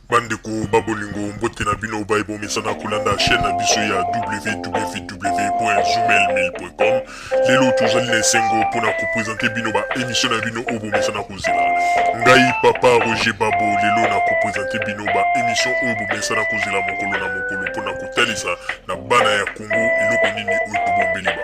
Bandeko babolingo mbote na bino baibo misana kulanda chaîne na biso ya www.zoomel1000.com. Lelo tozali na esengo mpona kopresente bino ba émission na bino oyo bomesana kozela. Ngai papa Roger Babo lelo na kopresente bino ba émission oyo bomesana kozela mokolo na mokolo mpona kotalisa na bana ya Congo eloko nini oyo tobombeli bango.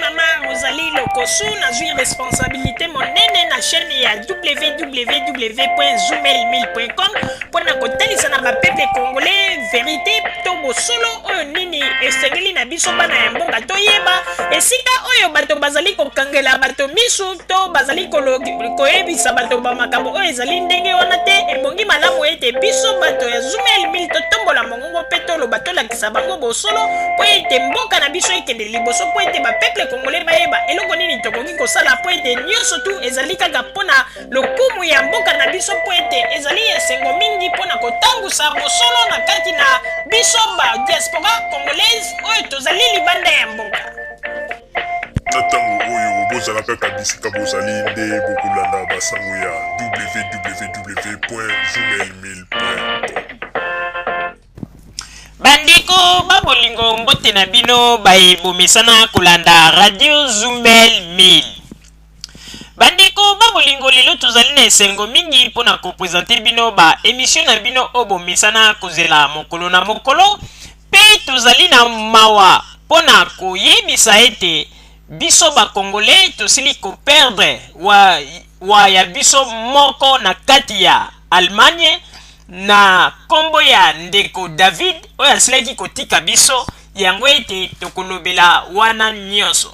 Mama Rosalie Lokosu nazwi responsabilité monene na chaîne ya www.zoomel1000.com pona kotalisa na bapeple congolais vérité to bosolo oyo nini esengeli na biso bana ya mboka toyeba esika oyo bato bazali kokangela bato misu to bazali koyebisa bato bamakambo oyo ezali ndenge wana te ebongi malamu ete biso bato ya Zoomel 1000 totombola mongongo mpe toloba tolakisa bango bosolo po ete mboka na biso ekende liboso po ete bapeple congolais bayeba eloko nini tokoki kosala po ete nyonso tu ezali kaka mpona lokumu ya mboka na biso po ete ezali esengo mingi mpona kotambusa bosolo na kati na biso ba diaspora congolaise oyo tozali libanda ya mboka. Na ntango oyo bozala kaka bisika bozali nde bokolanda basango ya www.zoomel1000.com. Bandeko babolingo mbote na bino baebomisana kolanda radio Zoomel 1000. Bandeko babolingo lelo tozali na esengo mingi mpona kopresente bino ba émission na bino obomisana kozela mokolo na mokolo pe tozali na mawa mpona koyebisa ete biso ba congolais tosili koperdre wa ya biso moko na kati ya Allemagne na kombo ya ndeko David oyo asilaki kotika biso yango ete tokolobela wana nyonso.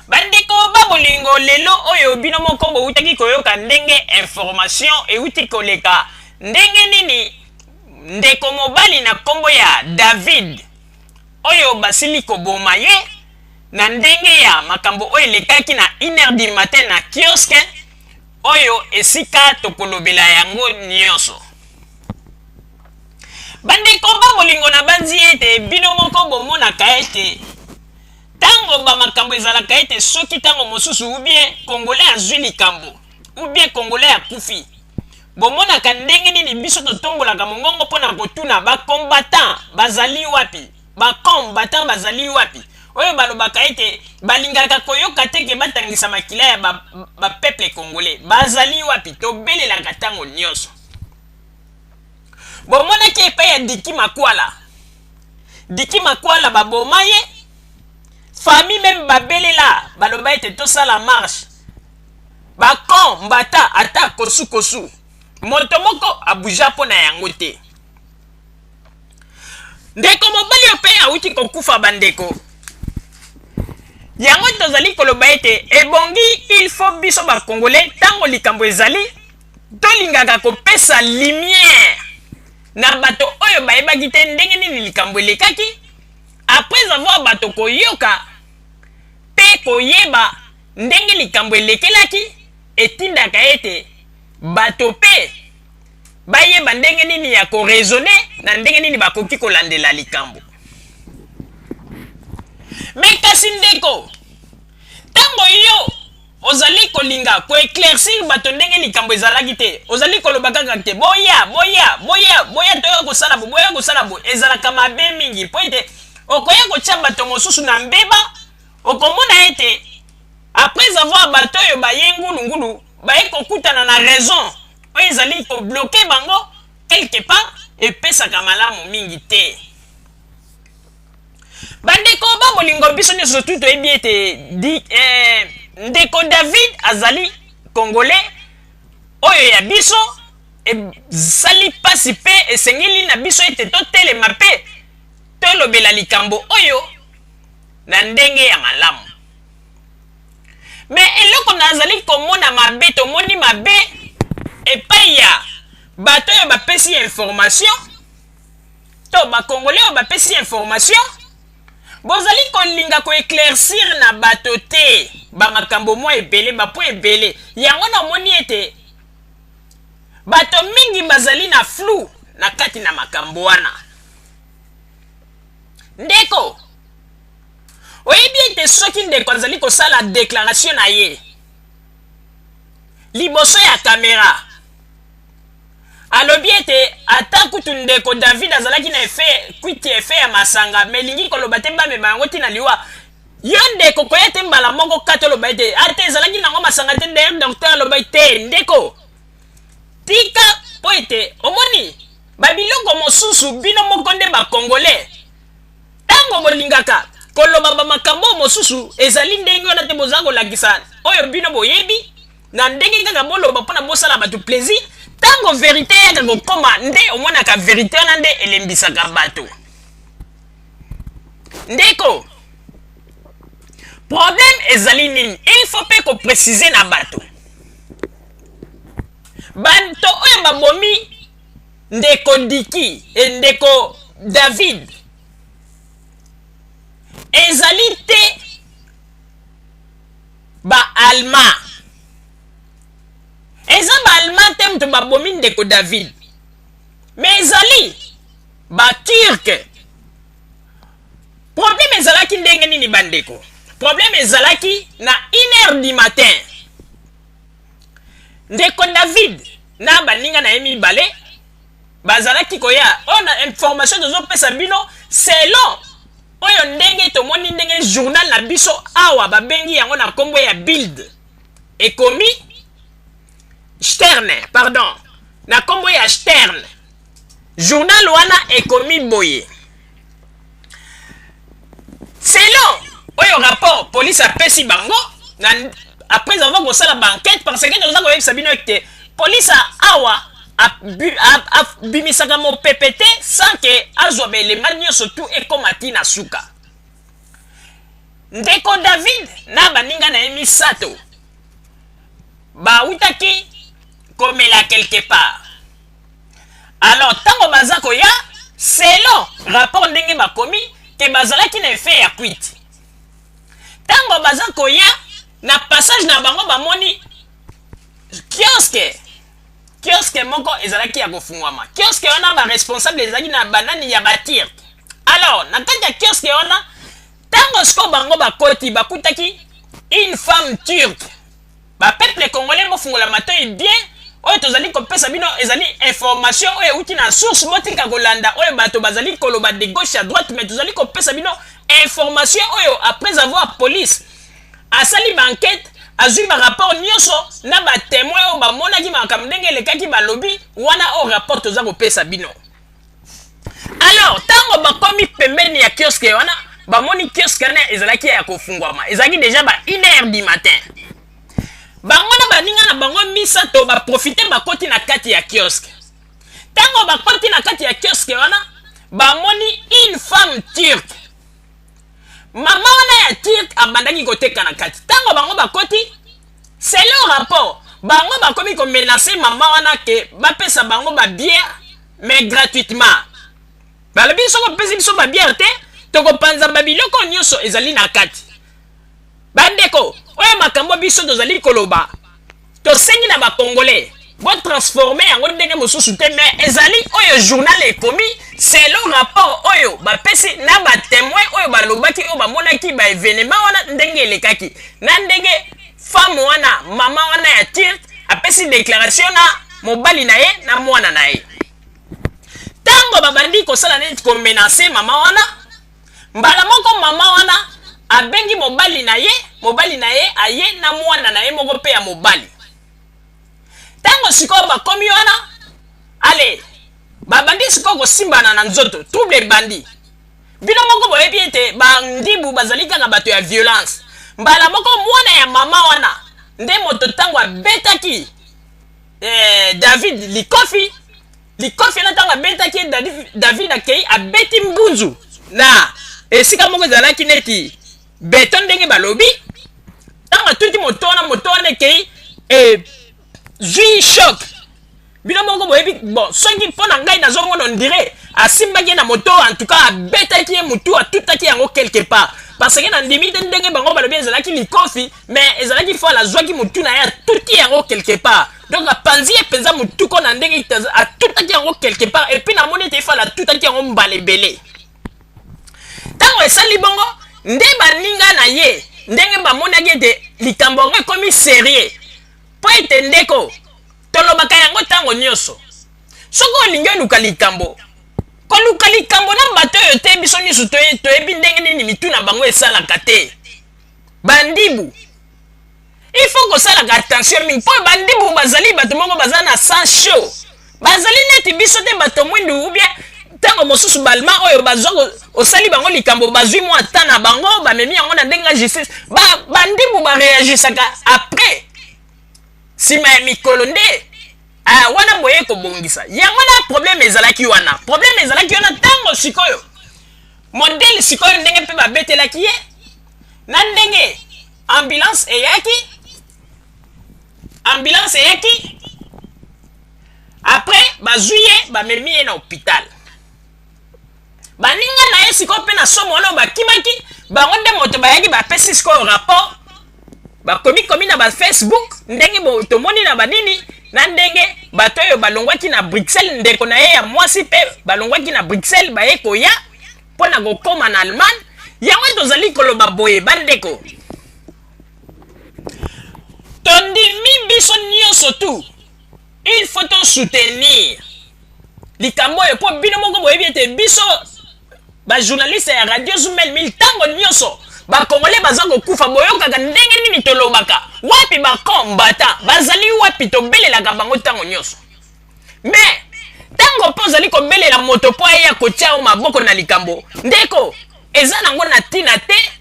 Bandeko babolingo lelo oyo bino moko boutaki koyoka ndenge information euti koleka ndenge nini ndeko mobali na kombo ya David oyo basili koboma ye na ndenge ya makambo oyo elekaki na 1h du matin na kiosque oyo esika tokolobela yango nyonso. Bandeko babolingo na banzi ete bino moko bomonaka ete tango bamakambo ezalaka ete soki tango mosusu ou bien congolais azwi likambo ou bien congolais akufi bomonaka ndenge nini biso totombolaka mongongo mpona kotuna bacombattant bazali wapi, bacombattant bazali wapi oyo balobaka ete balingaka koyoka teke batangisa makila ya bapeple congolais bazali wapi tobelelaka ntango nyonso. Bomonaki epai ya Diki Makwala baboma ye famille même babelela baloba ete tosala marche bakombata ata kosu moto moko abuja mpona yango te. Ndeko mobali ope auti kokufa bandeko yango tozali koloba ete ebongi il faut biso bakongolais ntango likambo ezali tolingaka kopesa lumière na bato oyo bayebaki te ndenge nini likambo elekaki après avoir bato koyoka pe koyeba ndenge likambo elekelaki etindaka ete bato pe bayeba ndenge nini ya koraisonne na ndenge nini bakoki kolandela likambo. Me kasi ndeko tango yo ozali kolinga koeclaircir bato ndenge likambo ezalaki te ozali koloba kaka te boya toyo kosala bo ezalaka mabe mingi po ete okoya kotia bato mosusu na mbeba okomona ete après avoir bato oyo baye ngulungulu baye kokutana na raison oyo ezali kobloke bango quelque part epesaka malamu mingi te. Bandeko babolingo biso nyonso tu toyebi ete ndeko David azali congolais oyo ya biso ezali pasi pe esengeli na biso ete totelema pe tolobela likambo oyo na ndenge ya malamu. Me eloko nazali komona mabe tomoni mabe epai ya bato oyo bapesi information to bakongolais oyo bapesi information bozali kolinga koeclaircir na bato te bamakambo mwa ebele bapo ebele yango namoni ete bato mingi bazali na flou na kati na makambo wana. Ndeko oyebi ete soki ndeko azali kosala déclaration na ye liboso ya caméra alobi ete ata kutu ndeko David azalaki na kwiti efe ya masanga melingi koloba te bamema yango ntina liwa yo ndeko koya te mbala moko kati oloba ete ate ezalaki nango masanga te d'ailleurs docteur aloba te ndeko tika po ete omoni babiloko mosusu bino moko nde bakongole ntango bolingaka koloba bamakambo mosusu ezali ndenge wana te boza kolakisa oyo bino boyebi na ndenge kaka boloba mpona bosala bato plaisir ntango verité yaka kokoma nde omonaka verité wana nde elembisaka bato ndeko problème ezali nini il faut mpe koprécise na bato bato oyo babomi ndeko Diki e ndeko David ezali te ba-allemand eza ba-allemand te moto babomi ndeko David mais ezali ba-turc problème ezalaki ndenge nini bandeko problème ezalaki na 1h du matin ndeko David na baninga na ye mibale bazalaki koya oyo na information tozopesa bino selon oyo ndenge tomoni ndenge journal na biso awa babengi yango na kombo ya Bild ekomi Stern pardon na kombo ya Stern journal wana ekomi boye selon oyo rapport police apesi bango na après avoir kosala banquette parce que toza koyebisa bino ete police awa abimisaka mopepe te sans ke azwa baelema nyonso tu ekoma ntina suka ndeko David na baninga na ye misato bautaki komela quelque part alors ntango baza koya selon rapport ndenge bakomi ke bazalaki na efe ya kwiti ntango baza koya na passage na bango bamoni kioske moko ezalaki ya kofungwama kioske wana baresponsable ezalaki na banani ya batir alors na kati ya kioske wana ntango siko bango bakoti bakutaki une femme turque bapeuple congolais bofungola matoi bien oyo tozali kopesa bino ezali information oyo euti na source botika kolanda oyo bato bazali koloba de gauche à droite mais tozali kopesa bino information oyo après avoir police asali banquête azwi barapport nyonso na batémoin oyo bamonaki makambo ndenge elekaki balobi wana oyo rapport toza kopesa bino alors ntango bakomi pembeni ya kioske wana bamoni kioske wana ezalaki ya kofungwama ezalaki déjà ba 1h du matin bango na baninga na bango misato baprofite bakoti na kati ya kioske ntango bakoti na kati ya kioske wana bamoni une femme turque mama wana ya turque abandaki koteka na kati ntango bango bakoti selon rapport bango bakomi komenace mama wana ke bapesa bango babiere mais gratuitement balobi soko pesi biso babiere te tokopanza babiloko nyonso ezali na kati bandeko oyo makambo biso tozali koloba tosengi na bakongolais botransforme yango ndenge mosusu te mais ezali oyo journal ekomi selon rapport oyo bapesi na batémoin oyo balobaki oyo bamonaki baévénement wana ndenge elekaki na ndenge femme wana mama wana ya tir apesi déclaration na mobali na ye na mwana na ye ntango babandi kosala neti komenace mama wana mbala moko mama wana abengi mobali na ye aye na mwana na ye moko mpe ya mobali ntango sikoyo bakomi wana ale babandi sikoyo kosimbana na nzoto trouble ebandi bino moko boyebi ete bandibu bazali kaka bato ya violence mbala moko mwana ya mama wana nde moto ntango abetaki David likofi wana ntango abetaki David akei abeti mbunzu na esika moko ezalaki neti beton ndenge balobi ntango atuti moto wana ekei zwi choc bino moko boyebi bon soki mpo na ngai nazomona ondire asimbaki na moto en tout cas abetaki ye mutu atutaki yango quelque part parce que na ndimi te ndenge bango balobi ezalaki likofi mais ezalaki fo azwaki mutu na ye atuti yango quelque part donc apanzi ye mpenza mutuko na ndenge atutaki yango quelque part et puis namoni ete fala atutaki yango mbala ebele ntango esali bongo nde baninga na ye ndenge bamonaki ete likambo yango ekomi serie po po ete ndeko tolobaka yango ntango nyonso soki olingi oluka likambo koluka likambo na bato oyo te biso nyonso toyebi ndenge nini mitu na bango esalaka te bandibu il faut kosalaka attention mingi mpo bandibu bazali bato moko baza na sang chaud bazali neti biso te bato mwindu ou bien ntango mosusu balma oyo bazwa osali bango likambo bazwi mwa ata na bango bamemi yango na ndenge ya justice bandibu bareagisaka après nsima ya mikolo nde wana boye kobongisa yango na problème ezalaki wana ntango sikoyo modele sikoyo ndenge mpe babetelaki ye na ndenge ambulance eyaki après bazwi ye bamemi ye na hôpital baninga na ye sikoyo mpe na somo wana bakimaki bango nde moto bayaki bapesi sikoyo rapport bakomi na bafacebook ndenge tomoni na banini na ndenge bato oyo balongwaki na Bruxelles ndeko na ye ya mwasi mpe balongwaki na Bruxelles baye koya mpo na kokoma na Allemagne yango tozali koloba boye bandeko tondimi biso nyonso tu il faut to soutenir likambo oyo mpo bino moko boyebi ete biso bajournaliste ya radio Zumel mil ntango nyonso bakongole baza kokufa boyokaka ndenge nini tolobaka wapi bakombata bazali wapi tobelelaka bango ntango nyonso me ntango mpo ozali kobelela moto mpo aya kotia o maboko na likambo ndeko eza nango na ntina te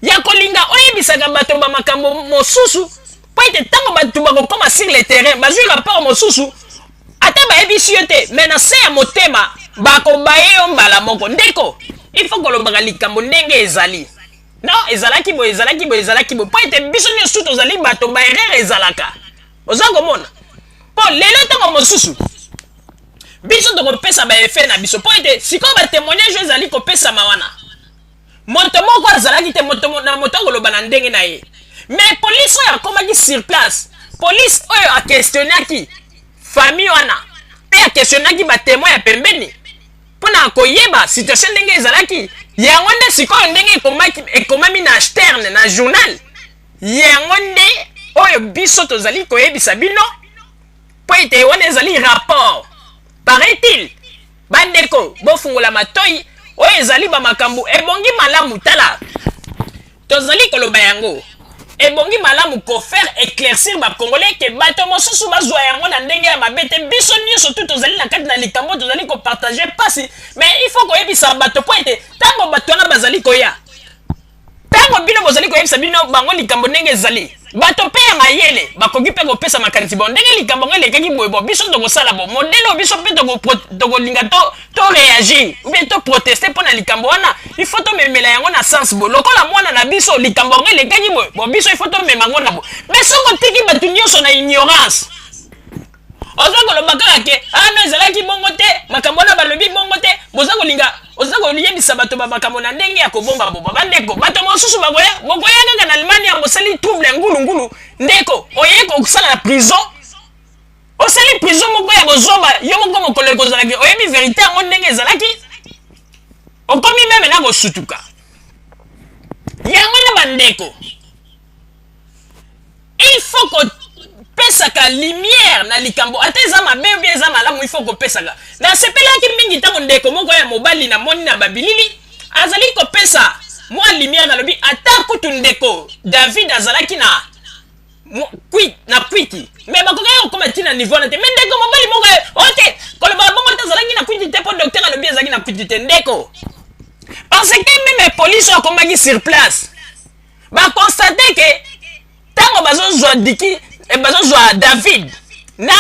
ya kolinga oyebisaka bato bamakambo mosusu mpo ete ntango bato bakokoma sur le terrain bazwi rapport mosusu ata bayebisi yo te me na se ya motema bakobaye yo mbala moko ndeko il faut kolobaka likambo ndenge ezali non ezalaki boye mpo ete biso nyonso tozali bato baerreur ezalaka oza komona mpo lelo ntango mosusu biso tokopesa baefe na biso mpo ete sikoyo batémoignage ezali kopesama wana moto moko azalaki te na moto akoloba na ndenge na ye mais polise oyo akomaki sur place polise oyo akestionaki famille wana mpe akestionaki batémoin ya pembeni mpona koyeba situation ndenge ezalaki yango nde sikoyo ndenge ekomami na sterne na journal yango nde oyo biso tozali koyebisa bino mpo ete wana ezali rapport paraît-il bandeko bofungola matoi oyo ezali bamakambo ebongi malamu tala tozali koloba yango ebongi malamu kofaire éclaircir bakongolais ke bato mosusu bazwa yango na ndenge ya mabe te biso nyonso tu tozali na kati na likambo tozali kopartage pasi mais il faut koyebisa bato mpo ete ntango bato wana bazali koya ntango bino bozali koyebisa bino bango likambo ndenge ezali bato mpe ya mayele bakoki mpe kopesa makanisi bo ndenge likambo ngo elekaki boye bo biso tokosala bo modele biso mpe tokolinga toréagir ou bien toproteste mpo na likambo wana il faut tomemela yango na sens bo lokola mwana na biso likambo ngo elekaki boye bo biso il faut tomema ngo na bo mais soko tiki bato nyonso na ignorance oza koloba kaka ke no ezalaki bongo te makambo wana balobi bongo te boza koyebisa bato bamakambo na ndenge ya kobomba boba bandeko bato mosusu bokoya kaka na Allemagne ya bosali trouble ngulungulu ndeko oye kosala na prison osali prison moko ya bozoba yo moko mokolo ekozalaki oyebi verité yango ndenge ezalaki okomi meme na kosutuka yango na bandeko il faut kopesaka lumière na likambo ata eza mabe obie eza malamu il faut kopesaka nasepelaki mingi ntango ndeko moko ya mobali na moni na babilili azali kopesa mwa lumière nalobi ata kutu ndeko David azalaki na kwiti mais bakokaki kokoma ntina niveau na te mais ndeko mobali moko ok koloba bongo te azalaki na kwiti te mpo docteur alobi azalaki na kwiti te ndeko parce que meme police akomaki sur place bakonstate ke ntango bazozwa David na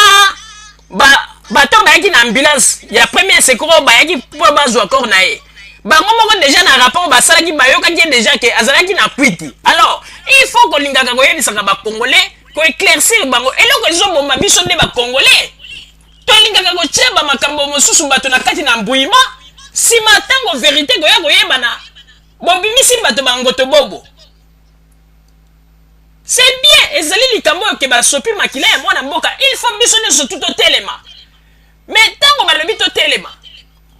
bato bayaki na ambulance ya premier secours bayaki mpo bazwa corps na ye bango moko déjà na rapport basalaki bayokaki déjà ke azalaki na kwiti alors il faut kolingaka koyebisaka bakongolais koéclaircir bango eloko ezoboma biso nde bakongolais tolingaka kotia bamakambo mosusu bato na kati na mbuyima nsima ntango vérité koya koyebana bobimisi bato bangoto bobo c'est bien ezali likambo oyo ke basopi makila ya mwana mboka il faut biso nyonso tu totelema mais ntango balobi totelema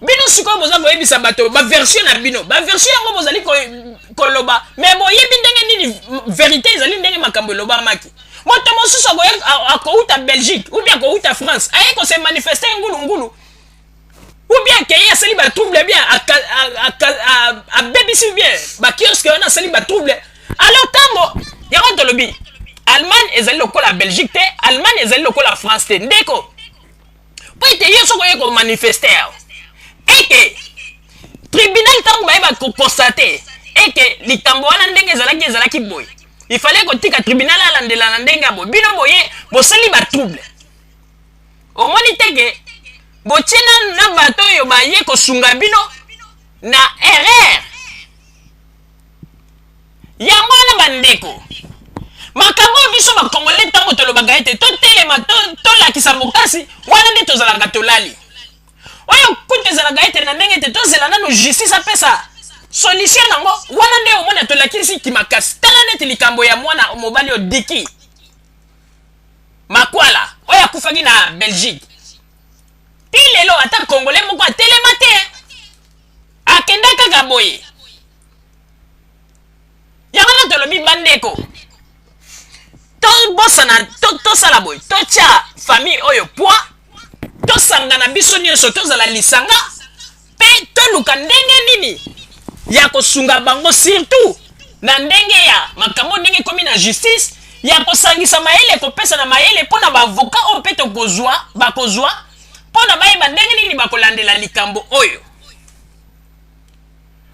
bino sikoyo boza koyebisa bato baversion na bino baversion yango bozali koloba mais boyebi ndenge nini vérité ezali ndenge makambo elobamaki moto mosusu akouta Belgique ou bien akouta France aye ko se manifester ngulu ou bien qu'il asali ba trouble bien a BBC bien ba kiosque on asali ba trouble alors tambo yango to lobi Allemagne ezali lokola Belgique te Allemagne ezali lokola France te ndeko po ete yo soko ye ko manifester et que tribunal tango ba ko constater et que likambo wana ndenge ezalaki boy il fallait que tika tribunal alandela na ndenge boy bino boye bosali ba trouble au moni teke bochena na bato yo ba ye ko sunga bino na erreur yango na bandeko makambo biso ba kongole tango tolobaka ete to telema to lakisa mokasi wana nde tozalaka tolali oyo kutu ezalaka ete na ndenge ete tozela nano justice apesa solution nango wana nde omona tolakisi kimakasi tala neti likambo ya mwana mobali odiki makwala oyo akufaki na Belgique ti lelo ata congolais moko atelema te akenda kaka boye yango na tolobi bandeko tobosana tosala boye totya famille oyo poids tosangana biso nyonso tozala lisanga mpe toluka ndenge nini ya kosunga bango surtout na ndenge ya makambo ndenge komi na justice ya kosangisa mayele kopesa na mayele mpona baavoka oyo mpe bakozwa mpona bayeba ndenge nini bakolandela likambo oyo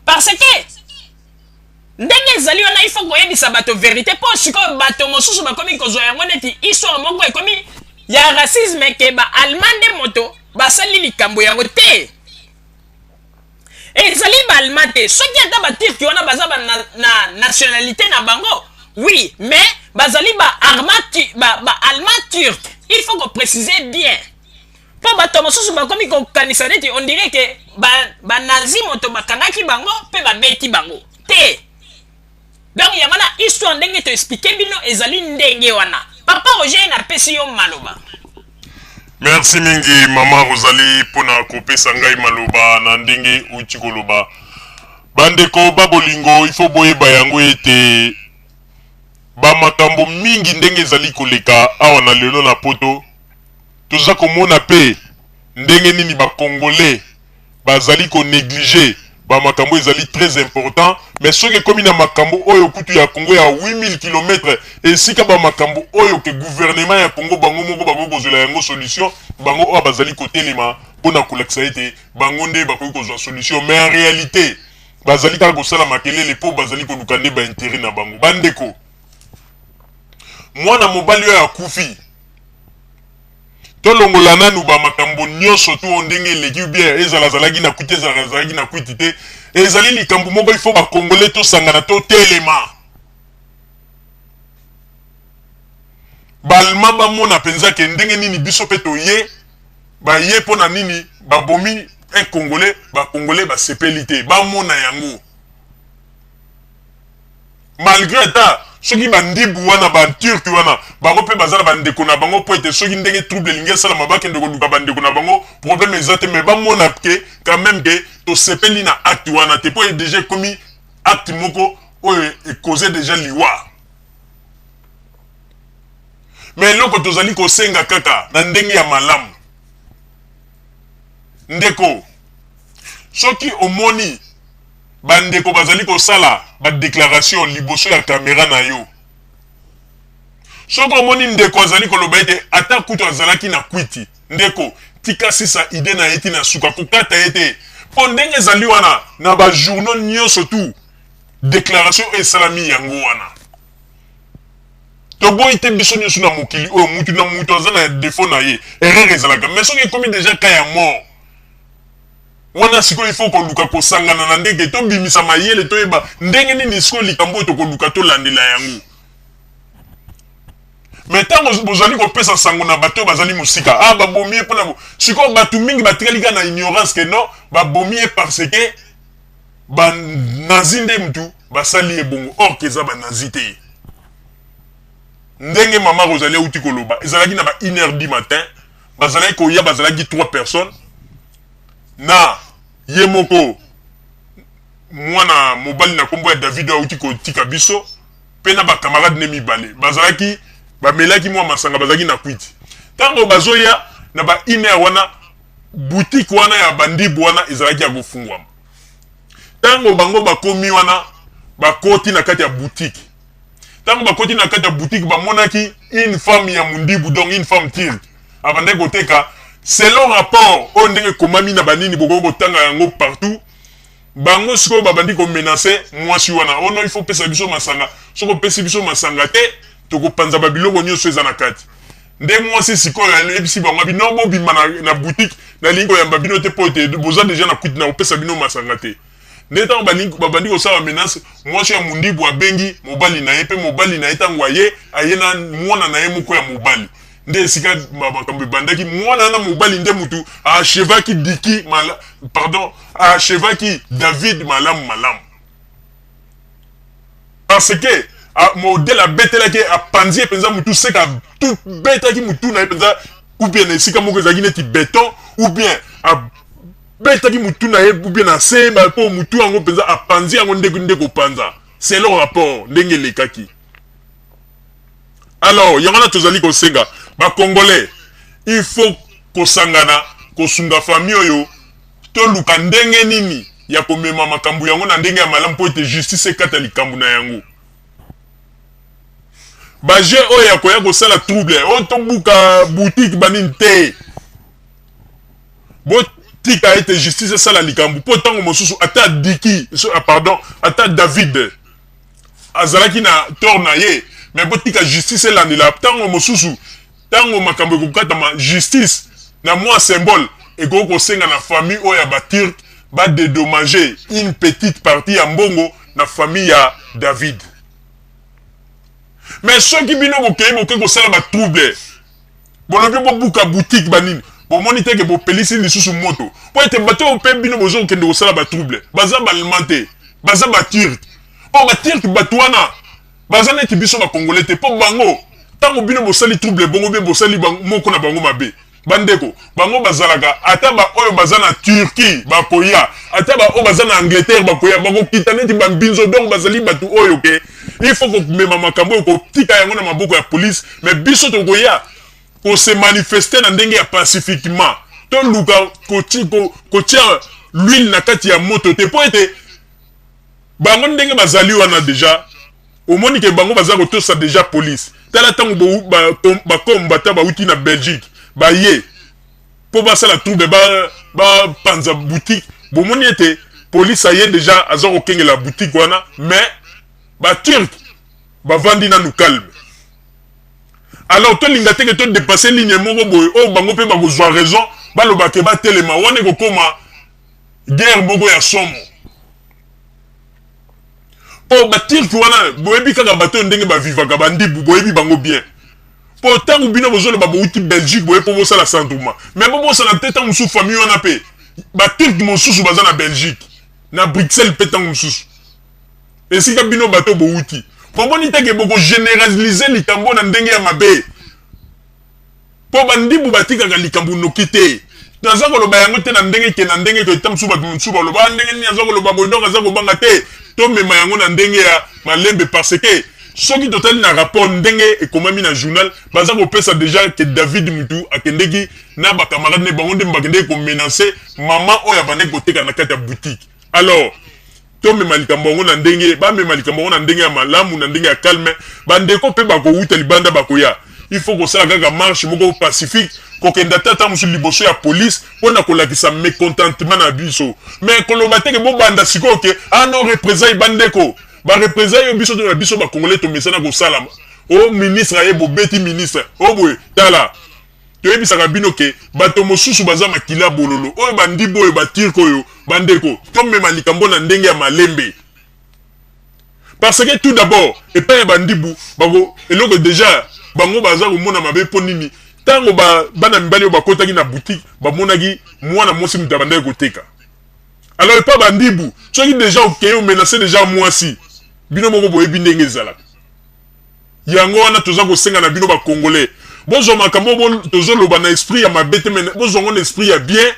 parce que ndenge ezali wana ifo koyebisa bato verité mpo sikoyo bato mosusu bakomi kozwa yango neti histoire moko ekomi ya racisme ke baallemand nde moto basali likambo yango te ezali baallemand te soki ata baturki wana baza na nationalité na bango oui mais bazali baallemand turc il faut ko préciser bien mpo bato mosusu bakomi kokanisa neti on dirait ke banazi moto bakangaki bango mpe babeti bango te donc yango na histoire ndenge to expliquer bino ezali ndenge wana papa Roger napesi yo maloba. Merci mingi mama Rosalie pona kopesa ngai maloba na ndenge uti koloba bandeko babolingo ifo boyeba yango ete bamakambo mingi ndenge ezali koleka awa na lelo na poto toza komona pe ndenge nini bakongolais bazali ko négliger bamakambo ezali très important mais soki komi na makambo oyo kutu ya Congo ya 8000 km esika bamakambo oyo ke gouvernement ya Congo bango moko bakozela yango solution bango oyo bazali kotelema mpona kolakisa ete bango nde bakoki kozwa solution mais en réalité bazali kaka kosala makelele mpo bazali koluka nde baintérêt na bango bandeko mwana mobali oyo akufi tolongola nanu bamakambo nyonso tu ndenge eleki bien ezalazalaki na kwiti ezalazalaki na kwiti te ezali likambo moko ifo bakongole tosangana totelema balma bamona mpenza ke ndenge nini biso mpe toye baye mpo na nini babomi congolais bakongolais basepeli te bamona yango malgré ata soki bandibu wana banturki wana bango mpe bazala bandeko na bango po ete soki ndenge trouble elingi esalama bakende koluka bandeko na bango problème eza te mais bamona ke quand même ke tosepeli na acte wana te po déjà komi acte moko oyo ekose déjà liwa mais eloko tozali kosenga kaka na ndenge ya malamu ndeko soki omoni bandeko bazali kosala badéclaration liboso ya caméra na yo soko omoni ndeko azali koloba ete ata kutu azalaki na kwiti ndeko tika sisa ide na eti na suka kokata ete mpo ndenge ezali wana na bajournaux nyonso tu déclaration esalami yango wana toboyi te biso nyonso na mokili oyo mutu na mutu aza na défaut na ye erreur ezalaka mais soki ekomi déjà ka ya mort wana sikoyo ifo koluka kosangana na ndenge tobimisa mayele toyeba ndenge nini sikoyo likambo oyo tokoluka tolandela yango mais ntango bozali kopesa sango na bato oyo bazali mosika babomi ye mpona sikoyo bato mingi batikali kaka na ignorance ke non babomi ye parce ke banazi nde mutu basali ebongo or ke eza banazi te ndenge mama Rosalie auti koloba ezalaki na ba 1h du matin bazalaki koya bazalaki 3 personnes na ye moko mwana mobali na kombo ya David auti kotika biso pe na ba camarade ne mibale bazalaki bamelaki mwa masanga bazaki na kwiti tango bazoya na ba ine wana boutique wana ya bandibu wana ezalaki ya kofungwama tango bango bakomi wana bakoti na kati ya boutique tango bakoti na kati ya boutique bamonaki une femme ya mundibu donc une femme turque abande koteka selon rapport o ndenge komami na banini boko kotanga yango partout bango siko babandi ko menacer mwasi wana ono il faut pesa biso masanga soko pesa biso masanga te toko panza babiloko nyonso eza na kati nde mwasi siko ya ebisi bango bino bo bima na boutique na lingo ya babino te pote boza déjà na kwiti na opesa bino masanga te nde tango babandi ko sala menace mwasi ya mundibu abengi mobali na ye pe mobali na ye tango aye ayena mwana na ye moko ya mobali nde esika makambo bandaki mwana na mobali nde mutu achevaki diki pardon achevaki David malamu parce que modèle abetelaki apanzi penza mutu seka tout betaki mutu na penza ou bien esika moko ezaki neti béton ou bien betaki mutu na ye ou bien na semba po mutu yango penza apanzi yango ndeko panza c'est le rapport ndenge lekaki. Alors yangana tozali kosenga ba congolais il faut kosangana kosunga famille oyo to luka ndenge nini ya komema makambu yango na ndenge ya malamu po ete justice ekata likambu na yango baje oyo ya koya kosala trouble oyo tobuka boutique banini te bo tika ete justice esala likambu po ntango mosusu ata diki pardon ata David azalaki na tor na ye mais bo tika justice elandela ntango mosusu tango makambo ekokatama justice na mwa symbole ekoko kosenga na famille oyo ya baturk badédommager une petite partie ya mbongo na famille ya David. Mais soki bino bokei boke kosala batrouble bonoki bobuka boutique banini bomoni teke bopelisi lisusu moto po ete bato ope bino bozo kokende kosala batrouble baza balemand te baza baturk o baturk bato wana baza neti biso bakongole te po bango tango bino bosali trouble bongo be bosali moko na bango mabe bandeko bango bazalaka ata ba oyo baza na Turquie bakoya ata ba oyo baza na Angleterre bakoya bakokita neti bambinzo donc bazali bato oyo ke il faut komema makambo oyo kotika yango na maboko ya police mais biso tokoya ko se manifester na ndenge ya pacifiquement to luka kotia l'huile na kati ya moto te po ete bango ndenge bazali wana déjà omoni ke bango baza kotosa déjà police tala tango bakombata bauti na Belgique baye po basala trouble panza boutique bomoni ete police aye déjà aza kokengela boutique wana mais baturk bavandi nanu calme. Alors tolinga teke to dépasser ligne moko boye o bango pe bakozwa raison balobake batelema wana ekokoma guerre moko ya somo po baturk wana boyebi kaka bato ndenge bavivaka bandibu boyebi bango bien po tango bino bozoloba bouti Belgique boye po bosala sanduma mais bo bosala te tango mosusu famille wana pe baturk mosusu baza na Belgique na Bruxelles pe tango mosusu esika bino bato bouti pomoni teke boko généraliser likambo na ndenge ya mabe po bandibu batikaka likambo noki te naza koloba yango te na ndenge ke na ndenge ke tamsu bato mosusu baloba ndenge nini aza koloba boye donc aza kobanga te to mema yango na ndenge ya malembe parce que soki totali na rapport ndenge ekomami na journal baza kopesa déjà que David mutu akendeki na bakamarade ne bango nde bakendeki komenacer mama oyo abandeki koteka na kati ya boutique. Alors to mema likambo yango na ndenge bamema likambo yango na ndenge ya malamu na ndenge ya calme bandeko mpe bakowuta libanda bakoya il faut kosala kaka marche moko pacifique kokenda tata mosu liboso ya police mpona kolakisa mécontentement na biso mais koloba teke bobanda sikoyo ke ano représaille bandeko barepresaille biso to na biso bakongolais tomesana kosalama o ministre aye bobeti ministre o boye tala toyebisaka bino ke bato mosusu baza makila bololo oyo bandibo oyo batirke oyo bandeko tomema likambo na ndenge ya malembe parce que tout d'abord epai ya bandibu bango eloko déjà bango baza komona mabe mpo nini ntango bana mibali oyo bakotaki na boutique bamonaki mwana mwasi moto abandaki koteka. Alors epai bandibu soki déjà okeye omenace déjà mwasi bino moko boyebi ndenge ezalaka yango wana toza kosenga na bino bakongolais bozwa makambo tozoloba na esprit ya mabe te mais bozwa ngo na esprit ya bien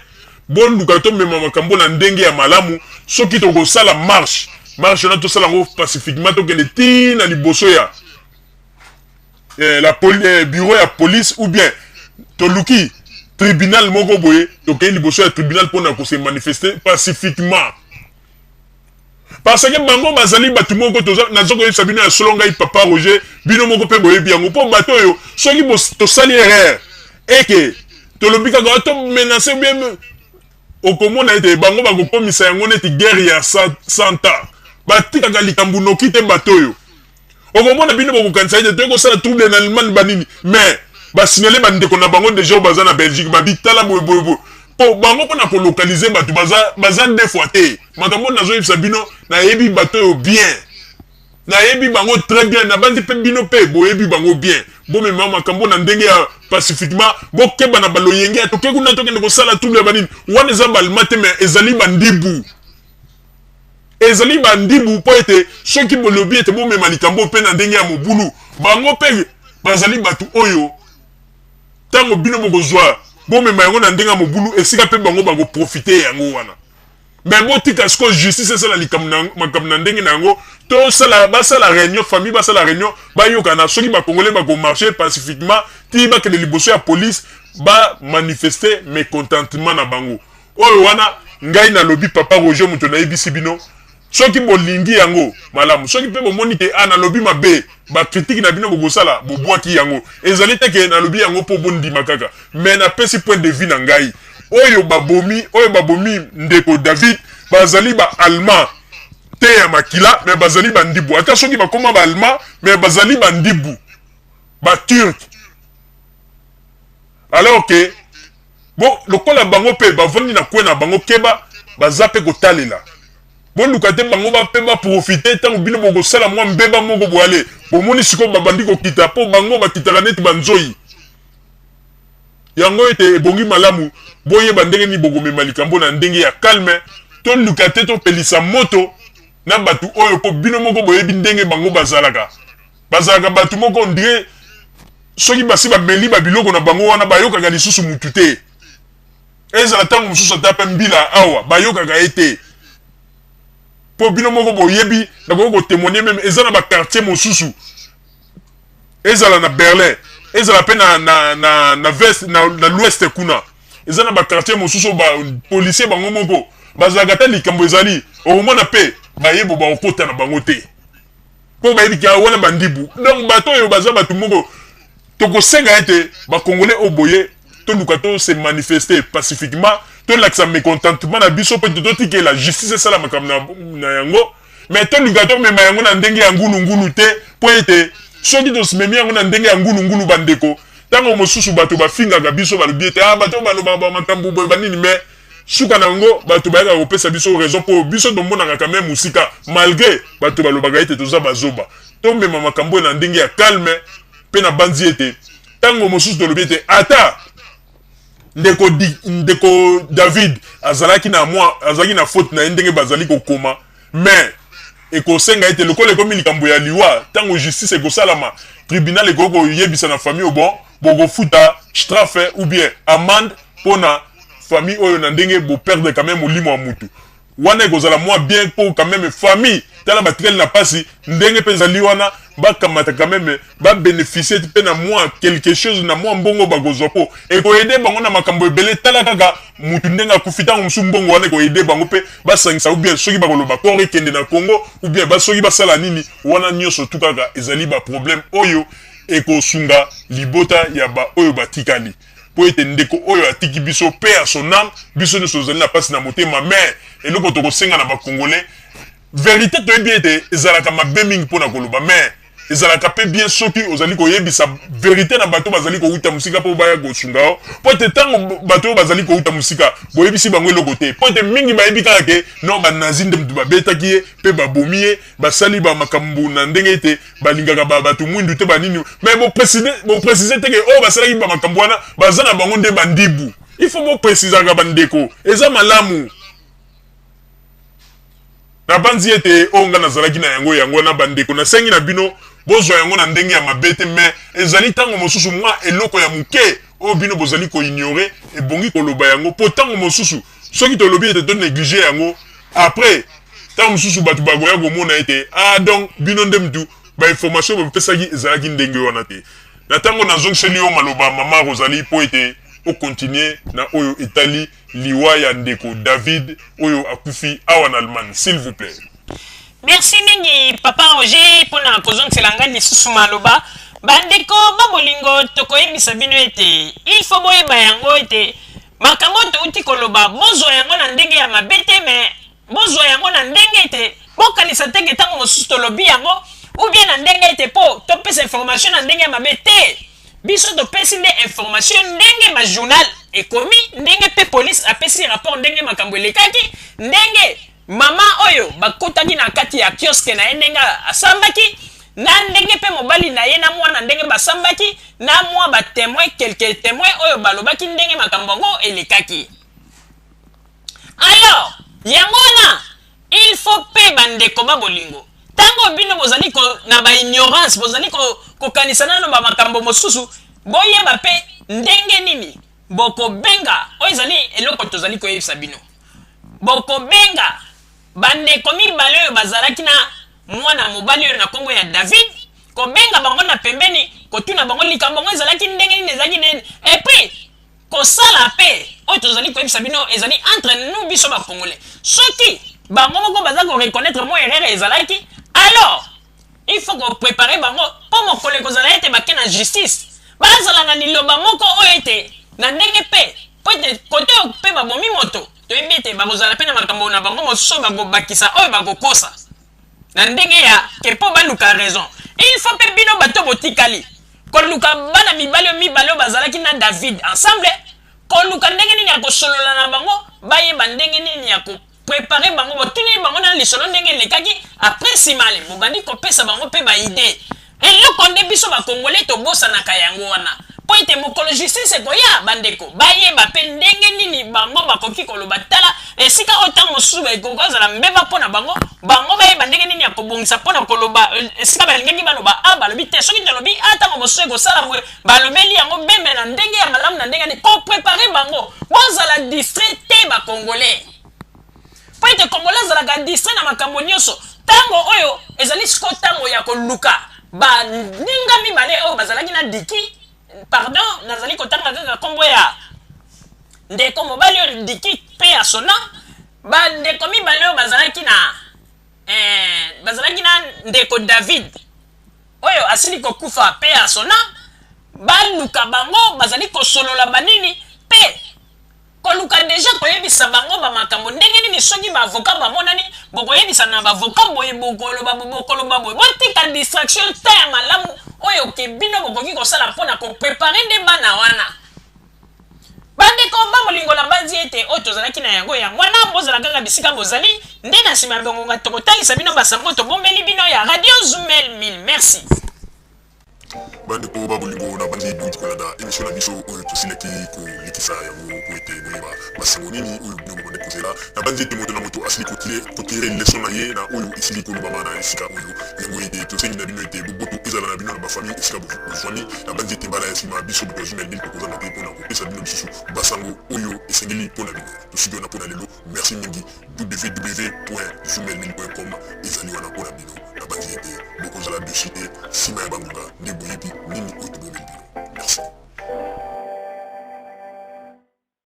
boluka tomema makambo na ndenge ya malamu soki tokosala marche wana tosala yango pacifiquement tokende tina liboso ya bureau ya police ou bien toluki tribunal moko boye tokei liboso ya tribunal mpona kose manifester pacifiquement parce que bango bazali bato moko nazokoyebisa bino ya solo ngai papa Roger bino moko mpe boyebi yango mpo bato oyo soki tosali erreur eke tolobi kaka tomenace bien okomona ete bango bakokomisa yango neti guerre ya 100 ans batikaka likambo noki te bato oyo okomona bino bokokanisa ete toyekosala trouble na Allemagne banini mais basignale bandeko na bango deja baza na Belgique babitala boyeboyeboy po bango mpona kolokalize bato baza deux fois te makambo nazoyebisa bino nayebi bato oyo bien nayebi bango très bien nabandi mpe bino mpe boyebi bango bien bomema makambo na ndenge ya pacifiquement bokeba na baloyenge atoke kuna tokende kosala trouble ya banini wana eza balma te mais ezali bandibu mpo ete soki bolobi ete bomema likambo mpe na ndenge ya mobulu bango mpe bazali bato oyo ntango bino bokozwa bomema yango na ndenge ya mobulu esika mpe bango bakoprofite yango wana mais botika siko justice esala makambo na ndenge na yango basala réunion famille basala réunion bayokana soki bakongole bakomarche pacifiquement ti bakende liboso ya police bamanifeste mécontentement na bango oyo wana ngai nalobi papa Roger moto nayebisi bino soki bolingi yango malamu soki mpe bomoni ke nalobi mabe bakritike na bino bokosala bobwaki yango ezali te ke nalobi yango mpo bondima kaka mais napesi point de vue na ngai oyo babomi ndeko David bazali ba-allemand te ya makila mais bazali bandibu ata soki bakoma ba-allemand mais bazali bandibu ba-turc alors que bon lokola bango mpe bavandi na kwe na bango keba baza mpe kotalela boluka te bango bape baprofite ntango bino bokosala mwa mbeba moko boale bomoni sikoyo babandi kokita mpo bango bakitaka neti banzoyi yango ete ebongi malamu boyeba ndenge nini bokomema likambo na ndenge ya calme toluka te topelisa moto na bato oyo mpo bino moko boyebi ndenge bango bazalaka bato moko ndire soki basi bameli babiloko na bango wana bayokaka lisusu mutu te ezala ntango mosusu ata mpe mbila awa bayokaka ye te mpo bino moko boyebi nakoki kotémoigne meme eza na bakartier mosusu ezala na Berlin ezala mpe na l'ouest kuna eza na bakartier mosusu bapolisier bango moko bazalaka te likambo ezali okomona mpe bayebo bakokota na bango te mpo bayebi ka wana bandibu donc bato oyo baza bato moko tokosenga ete bakongole oyo boye toluka tose manifester pacifiquement tolakisa mécontentement na biso mpe totikela justice esala makambo na yango mais toluka tomema yango na ndenge ya ngulungulu te mpo ete soki tosimemi yango na ndenge ya ngulungulu bandeko ntango mosusu bato bafingaka biso balobi ete bato balobaka makambo boye banini mais suka na yango bato bayaka kopesa biso raison mpo biso tomonaka quand même mosika malgré bato balobaka ete toza bazoba tomema makambo oyo na ndenge ya calme mpe na banzi ete ntango mosusu tolobi ete ata ndeko David azalaki na faute na ye ndenge bazali kokoma mais ekosenga ete lokola ekomi likambo ya liwa ntango justice ekosalama tribunal ekoki koyebisa na famille bon bokofuta strafe ou bien amende mpona famille oyo na ndenge boperdre quand même molimo ya mutu wana ekozala mwa bien mpo quand même famille tala batikali na pasi ndenge mpe ezali wana bakamata quand même babénéficie mpe na mwa quelque chose na mwa mbongo bakozwa mpo ekoyede bango na makambo ebele tala kaka mutu ndenge akufi ntango mosusu mbongo wana ekoyede bango mpe basangisa ou bien soki bakoloba kor ekende na Congo ou bien soki basala nini wana nyonso tu kaka ezali baproblème oyo ekosunga libota ya oyo batikali po ete ndeko oyo atiki biso pe à son âme biso nyonso ozali na pasi na motema mais eloko tokosenga na bakongolais vérité toyebi ete ezalaka mabe mingi mpona koloba mais ezalaka mpe bien soki ozali koyebisa vérité na bato bazali kouta mosika mpo baya kosunga o po ete ntango bato oyo bazali kouta mosika boyebisi bango eloko te po ete mingi bayebi kaka ke non banazi nde mutu babetaki ye mpe babomi ye basali bamakambo na ndenge ete balingaka bato mwindu te banini mais boprécise teke oyo basalaki bamakambo wana baza na bango nde bandibu il faut boprécisaka bandeko eza malamu na banzi ete oyo nga nazalaki na yango na bandeko nasengi na bino bozwa yango na ndenge ya mabe te mais ezali ntango mosusu mwa eloko ya moke oyo bino bozali koignore ebongi koloba yango mpo ntango mosusu soki tolobi ete tonéglige yango après ntango mosusu bato bakoya komona ete donc bino nde mutu bainformation bapesaki ezalaki ndenge wana te na tango nazongiseli yo maloba mama Rosalie po ete okontinue na oyo etali liwa ya ndeko David oyo akufi awa na Allemagne, s'il vous plaît. Merci mingi papa Roger pona kozongisela nga lisusu maloba. Bandeko babolingo tokoyebisa bino ete il faut boyeba yango ete makambo touti koloba bozwa yango na ndenge ya mabete me bozwa yango na ndenge ete bokanisa teke tango mosusu tolobi yango ou bien na ndenge ete po topesa information na ndenge ya mabete biso topesi nde information ndenge ma journal ekomi ndenge pe police apesi rapport ndenge makambo elekaki ndenge mama oyo bakotaki na kati ya kioske na ye ndenge asambaki na ndenge pe mobali na ye na mwana ndenge basambaki na mwa ba témoin quelques témoins oyo balobaki ndenge makambo ngo elekaki. Alors yangona il faut pe bandeko babolingo tango bino bozali ko na ba ignorance bozali ko kanisana no ba makambo mosusu boyeba pe ndenge nini boko benga oyo ezali eloko tozali ko yebisa bino boko benga bandeko mibale oyo bazalaki na mwana mobali oyo na kongo ya David ko benga bango na pembeni kotuna bango likambo ngo ezalaki ndenge nini ezalaki nene et puis kosala pe oyo tozali ko yebisa bino ezali entre nous biso ba congolais soki bango moko baza ko reconnaître mo erreur ezalaki alors il faut ko préparer bango po mokolo kozala ete bake na justice bazala na liloba moko oyo ete na ndenge pe po ete kote pe babomi moto toyebi ete bakozala pe na makambo na bango mosusu bakobakisa oyo bakokosa na ndenge ya ke po baluka raison il faut pe bino bato botikali koluka bana mibale bazalaki na David ensemble koluka ndenge nini ya kosolola na bango bayeba ndenge nini ya préparer bango botuni bango na lisolo ndenge lekaki après simale bobandi kopesa bango pe ba idée eloko nde biso ba congolais tobosanaka yango wana po ete mokolo justice ekoya bandeko bayeba pe ndenge nini bango bakoki koloba tala esika otango mosusu ekokozala mbeba mpona bango bayeba ndenge nini ya kobongisa mpona koloba esika balingaki baloba a balobi te soki tolobi a ntango mosusu ekosala boye balobeli yango beme na ndenge ya malamu na ndenge nini koprépare bango bozala distrait te bacongolais po ete congolais azalaka distrait na makambo nyonso ntango oyo ezali siko ntango ya koluka baninga mibale oyo bazalaki na diki pardon nazali kotanga kaka kombo ya ndeko mobali oyo diki pe ya sona bandeko mibale oyo bazalaki na ndeko David oyo asili kokufa pe ya sona baluka bango bazali kosolola banini pe koluka deja koyebisa bango bamakambo ndenge nini soki baavocat bamonani bokoyebisa na baavocat boye bokoloba boye botika distraction ta ya malamu oyo ke bino bokoki kosala mpona koprépare nde bana wana bandeko bamolingo na banzi ete oyo tozalaki na yango wana bozala kaka bisika bozali nde na nsima ya bangonga tokotangisa bino basango tobombeli bino ya radio Zumel 1000 merci. Bandeko babolingo na bandi duti kolanda émission na biso oyo tosilaki kolekisa yango po ete boyeba basango nini oyo bino bobande kozela na bandi ete moto na moto asili kotire leson na ye na oyo esili kolobama na esika oyo yango ete tosengi na bino ete boboto ezala na bino na bafamille esika bofami na bandi ete mbala ya nsima biso boto ya Zumel 1000 tokozanga te mpona kopesa bino lisusu basango oyo esengeli mpona bino tosiki wana mpona lelo merci mingi www.zumel1000.com ezali wana mpona bino na bandi ete bokozala dessus te nsima ya bangonga nde boyebi nini oyo tobomeli bino merci.